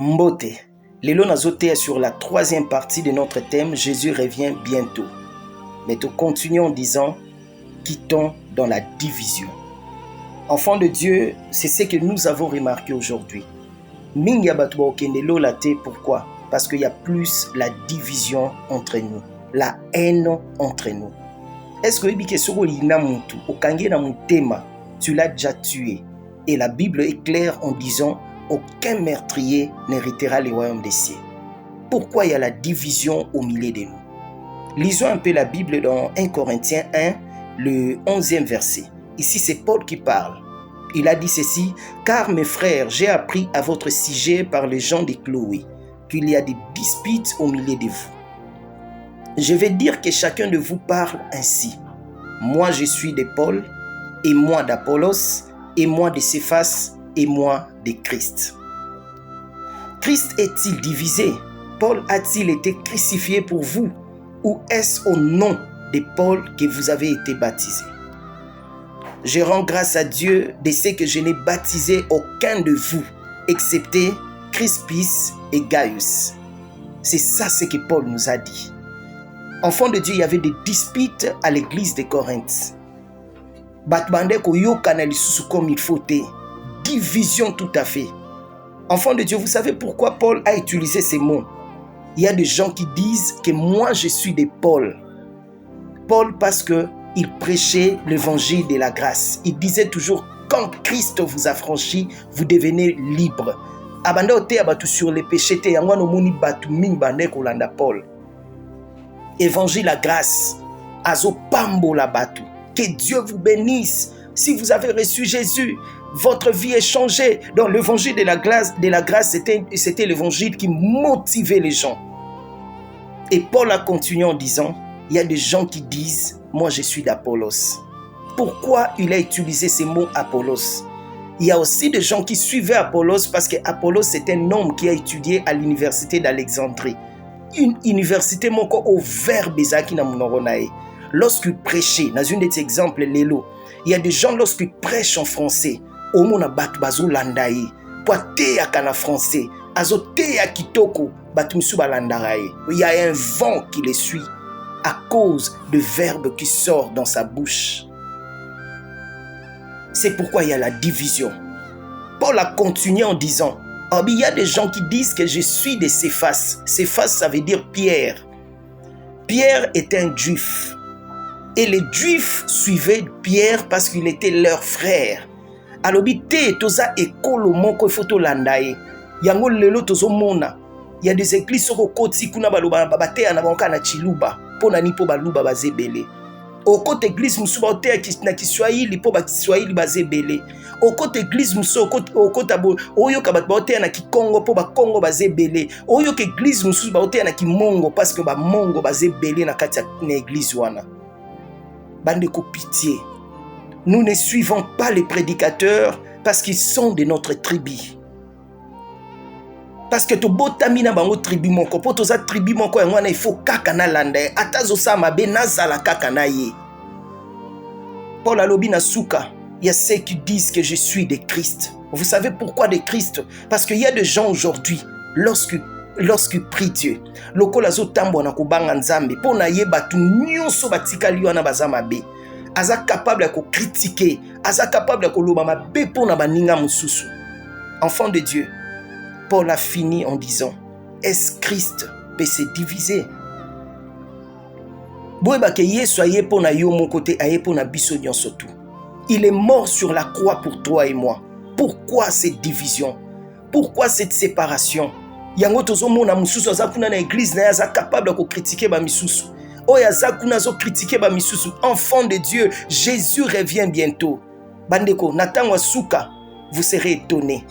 Mbote, lelo nazotea sur la troisième partie de notre thème, Jésus revient bientôt. Mais nous continuons en disant, quittons dans la division. Enfants de Dieu, c'est ce que nous avons remarqué aujourd'hui. Minga batwa okendelo la te, pourquoi? Parce qu'il y a plus la division entre nous, la haine entre nous. Est-ce que Ebike Soro Lina Moutou, Okange na Moutema, tu l'as déjà tué? Et la Bible est claire en disant, aucun meurtrier n'héritera le royaume des cieux. Pourquoi il y a la division au milieu de nous? Lisons un peu la Bible dans 1 Corinthiens 1, le 11e verset. Ici, c'est Paul qui parle. Il a dit ceci, « Car mes frères, j'ai appris à votre sujet par les gens de Chloé qu'il y a des disputes au milieu de vous. Je vais dire que chacun de vous parle ainsi. Moi, je suis de Paul, et moi d'Apollos, et moi de Céphas, et moi de Christ. Christ est-il divisé? Paul a-t-il été crucifié pour vous? Ou est-ce au nom de Paul que vous avez été baptisés? Je rends grâce à Dieu de ce que je n'ai baptisé aucun de vous, excepté Crispus et Gaius. C'est ça ce que Paul nous a dit. Enfants de Dieu, il y avait des disputes à l'église de Corinthe. Batbande ko yokana lisusu comme il faut. Division tout à fait. Enfants de Dieu, vous savez pourquoi Paul a utilisé ces mots? Il y a des gens qui disent que moi je suis de Paul. Paul parce qu'il prêchait l'évangile de la grâce. Il disait toujours, quand Christ vous a franchi, vous devenez libre. Abanda ote abatu sur les péchés te yango no moni batu ming bande kolanda Paul. Évangile la grâce. Azo pambo la batu. Que Dieu vous bénisse. Si vous avez reçu Jésus, votre vie est changée. Dans l'évangile de la grâce, c'était l'évangile qui motivait les gens. Et Paul a continué en disant, il y a des gens qui disent, moi je suis d'Apollos. Pourquoi il a utilisé ces mots Apollos? Il y a aussi des gens qui suivaient Apollos parce que Apollos c'est un homme qui a étudié à l'université d'Alexandrie. Une université moko au verbe ezaki na munoronae. Lorsqu'il prêchait, dans un des exemples, Lélo, il y a des gens lorsqu'ils prêchent en français, au mona batu bazo landaye, poate ya kana français, azote ya kitoko, batu misu balandaraye. Il y a un vent qui les suit à cause du verbe qui sort dans sa bouche. C'est pourquoi il y a la division. Paul a continué en disant, oh, il y a des gens qui disent que je suis de Céphas. Céphas, ça veut dire Pierre. Pierre est un juif. Et les juifs suivaient Pierre parce qu'il était leur frère. Alors, toza ekolo moko foto landaye. Yango lelo tozo mona. Il y a des églises au côté kuna baloba babate na banka na chiluba. Pona ni po baluba bazebele. Au côté église musuba ote na Kiswahili po ba Kiswahili bazebele. Au côté église muso au côté abo oyo kabat ba ote na Kikongo po ba Kongo bazebele. Oyo ke église musuba ote na Kimongo parce que ba Mongo bazebele na kati na église wana. Bande ko pitié. Nous ne suivons pas les prédicateurs parce qu'ils sont de notre tribu. Parce que to botami na bango tribu moko, po toza tribu moko ya ngwana il faut kaka na landa, atazo sama be nazala kaka na ye. Paul alobi na suka, il y a ceux qui disent que je suis de Christ. Vous savez pourquoi de Christ? Parce qu'il y a des gens aujourd'hui, lorsqu'ils prient Dieu, lokola zo tambo na kobanga nzambe, po na ye batu nyonso batikali wana bazama be. Aza capable de critiquer, aza capable de koloba mabe po na baninga mususu. Enfant de Dieu, Paul a fini en disant, est-ce Christ peut se diviser? Il est mort sur la croix pour toi et moi. Pourquoi cette division? Pourquoi cette séparation? Yango tozo mona mususu azakuna na église na aza capable de critiquer ba misusu. Oya azakuna zo critiquer ba misusu. Enfant de Dieu, Jésus revient bientôt. Bandeko, natangwa suka, vous serez étonnés.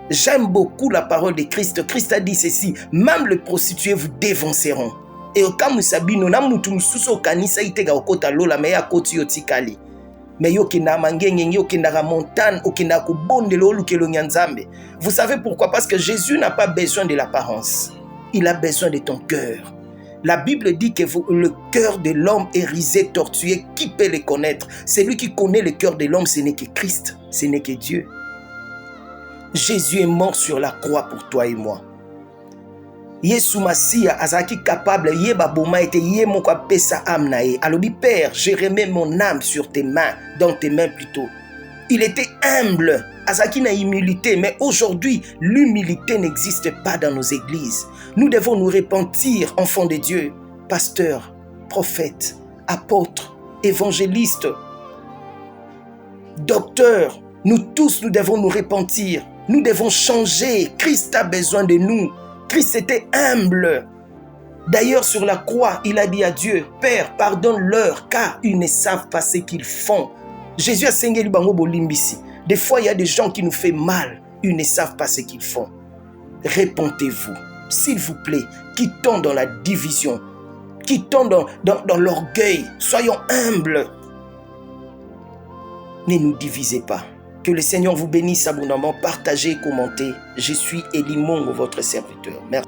J'aime beaucoup la parole de Christ. Christ a dit ceci, même les prostituées vous dévanceront. Et au cas où sabino na mutu mususu kanisa itega okota lola me ya koti yotikali. Mais yo kenda mangenge yo kenda montagne okenda ko bondelo olukelo nyanzambe. Vous savez pourquoi? Parce que Jésus n'a pas besoin de l'apparence. Il a besoin de ton cœur. La Bible dit que le cœur de l'homme est risé, tortué. Qui peut le connaître? Celui qui connaît le cœur de l'homme, ce n'est que Christ, ce n'est que Dieu. Jésus est mort sur la croix pour toi et moi. Yesu Masia azaki capable yeba boma ete ye moko apesa âme na ye. Alobi Père, je remets mon âme sur tes mains, dans tes mains plutôt. Il était humble, azaki na humilité, mais aujourd'hui, l'humilité n'existe pas dans nos églises. Nous devons nous repentir, enfants de Dieu, pasteurs, prophètes, apôtres, évangélistes, docteurs. Nous tous, nous devons nous repentir. Nous devons changer. Christ a besoin de nous. Christ était humble. D'ailleurs, sur la croix, il a dit à Dieu, Père, pardonne-leur, car ils ne savent pas ce qu'ils font. Jésus a sengeli bango bolimbisi. Des fois, il y a des gens qui nous font mal. Ils ne savent pas ce qu'ils font. Repentez-vous. S'il vous plaît, quittons dans la division. Quittons dans l'orgueil. Soyons humbles. Ne nous divisez pas. Que le Seigneur vous bénisse abondamment. Partagez et commentez. Je suis Elie Mongo, votre serviteur. Merci.